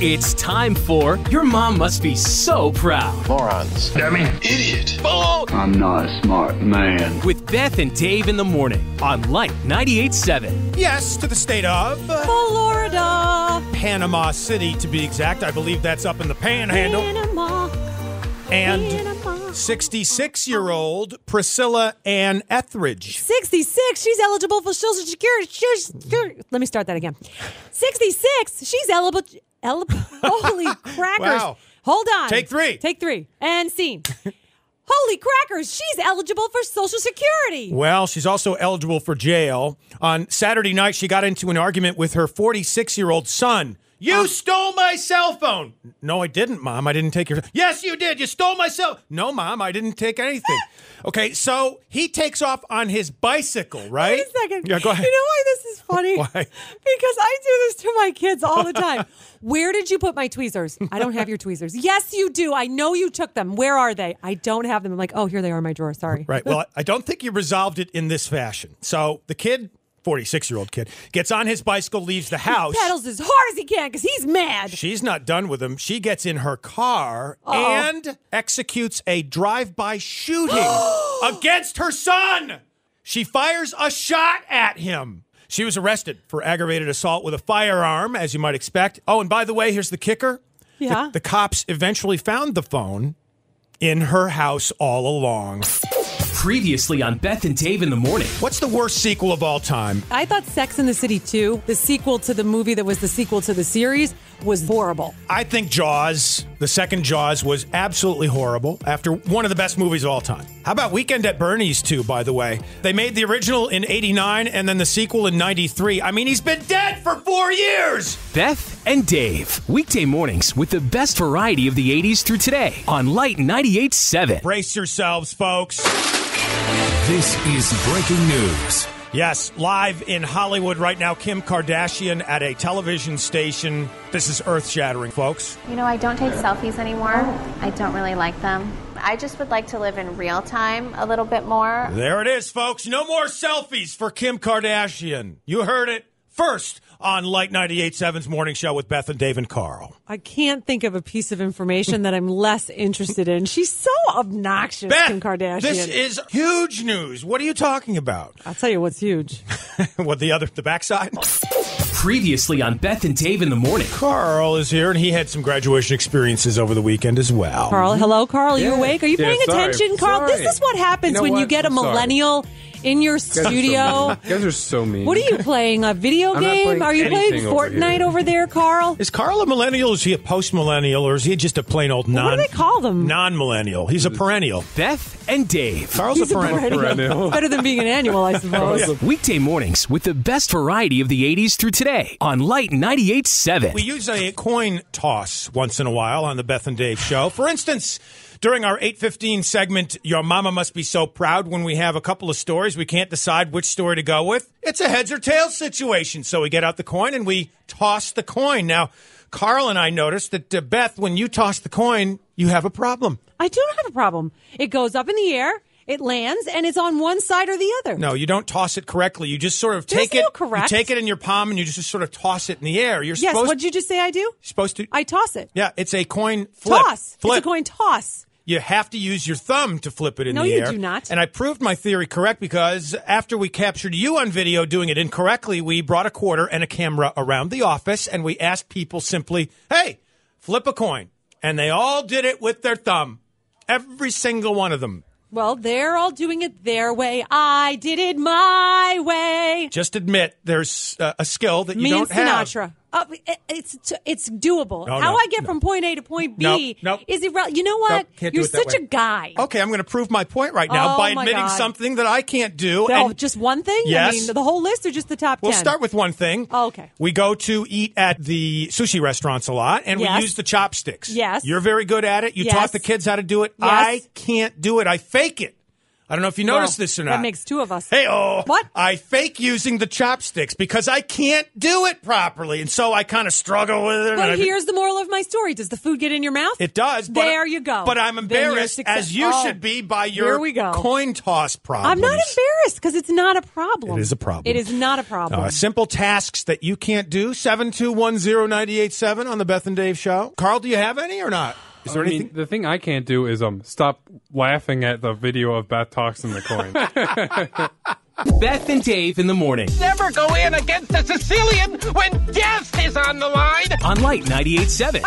It's time for Your Mom Must Be So Proud. Morons. Dummy. Idiot. Oh! I'm not a smart man. With Beth and Dave in the morning on Light 98.7. Yes, to the state of Florida. Panama City, to be exact. I believe that's up in the Panhandle. Panama. And Panama. 66-year-old Priscilla Ann Etheridge. 66. She's eligible for Social Security. Let me start that again. 66. She's eligible. Holy crackers. Wow. Hold on. Take three. And scene. Holy crackers. She's eligible for Social Security. Well, she's also eligible for jail. On Saturday night, she got into an argument with her 46-year-old son. You stole my cell phone. No, I didn't, Mom. I didn't take your... Yes, you did. You stole my cell... No, Mom, I didn't take anything. Okay, so he takes off on his bicycle, right? Wait a second. Yeah, go ahead. You know why this is funny? Why? Because I do this to my kids all the time. Where did you put my tweezers? I don't have your tweezers. Yes, you do. I know you took them. Where are they? I don't have them. I'm like, oh, here they are in my drawer. Sorry. Right. Well, I don't think you resolved it in this fashion. So the kid... 46-year-old kid, gets on his bicycle, leaves the house. He pedals as hard as he can because he's mad. She's not done with him. She gets in her car and executes a drive-by shooting against her son. She fires a shot at him. She was arrested for aggravated assault with a firearm, as you might expect. Oh, and by the way, here's the kicker. Yeah. The cops eventually found the phone in her house all along. Previously on Beth and Dave in the morning. What's the worst sequel of all time? I thought Sex and the City 2, the sequel to the movie that was the sequel to the series, was horrible. I think Jaws, the second Jaws, was absolutely horrible after one of the best movies of all time. How about Weekend at Bernie's 2, by the way? They made the original in 89 and then the sequel in 93. I mean, he's been dead for 4 years! Beth and Dave. Weekday mornings with the best variety of the 80s through today on Light 98.7. Brace yourselves, folks. This is breaking news. Yes, live in Hollywood right now, Kim Kardashian at a television station. This is earth-shattering, folks. You know, I don't take selfies anymore. I don't really like them. I just would like to live in real time a little bit more. There it is, folks. No more selfies for Kim Kardashian. You heard it first on Light 98.7's Morning Show with Beth and Dave and Carl. I can't think of a piece of information that I'm less interested in. She's so obnoxious, Beth, Kim Kardashian. This is huge news. What are you talking about? I'll tell you what's huge. What, the backside? Previously on Beth and Dave in the morning. Carl is here, and he had some graduation experiences over the weekend as well. Carl, hello, Carl. Are you awake? Are you paying attention, Carl? Sorry. This is what happens when you get a millennial in your studio. You guys are so mean. What are you playing? A video I'm not game? playing Are you playing anything over Fortnite here. over there, Carl? Is Carl a millennial? Is he a post-millennial, or is he just a plain old What do they call them? non-millennial? He's a perennial. Beth and Dave. Carl's He's a perennial. Perennial. Better than being an annual, I suppose. Weekday mornings with the best variety of the 80s through today on Light 98.7. We use a coin toss once in a while on the Beth and Dave show. For instance, during our 8:15 segment, Your Mama Must Be So Proud, when we have a couple of stories, we can't decide which story to go with. It's a heads or tails situation. So we get out the coin and we toss the coin. Now, Carl and I noticed that, Beth, when you toss the coin, you have a problem. I do have a problem. It goes up in the air, it lands, and it's on one side or the other. No, you don't toss it correctly. You just sort of There's take it. no correct. You take it in your palm and you just sort of toss it in the air. You're Yes, supposed what did you just say I do? supposed to. I toss it. Yeah, it's a coin flip. Toss. Flip. It's a coin toss. You have to use your thumb to flip it in No, the you air. do not. And I proved my theory correct because after we captured you on video doing it incorrectly, we brought a quarter and a camera around the office and we asked people simply, hey, flip a coin. And they all did it with their thumb. Every single one of them. Well, they're all doing it their way. I did it my way. Just admit there's a skill that you Me don't and have. Sinatra. It's doable. No, How no, I get no. from point A to point B Nope. is irrelevant. You know what? Nope, can't do You're it that such way. a guy. Okay, I'm going to prove my point right now Oh, by my admitting God. something that I can't do. Oh, and just one thing? Yes. I mean, the whole list or just the top 10? We'll start with one thing. Oh, okay. We go to eat at the sushi restaurants a lot, and Yes. we use the chopsticks. Yes. You're very good at it. You Yes. taught the kids how to do it. Yes. I can't do it. I fake it. I don't know if you noticed this or not. That makes two of us. Hey-oh. What? I fake using the chopsticks because I can't do it properly, and so I kind of struggle with it. But here's the moral of my story. Does the food get in your mouth? It does. But there you go. But I'm embarrassed, as you should be, by your coin toss problems. I'm not embarrassed because it's not a problem. It is a problem. It is not a problem. Simple tasks that you can't do. 7210987 on the Beth and Dave Show. Carl, do you have any or not? Is there anything? The thing I can't do is stop laughing at the video of Beth tossing the coin. Beth and Dave in the morning. Never go in against a Sicilian when death is on the line. On Light 98.7.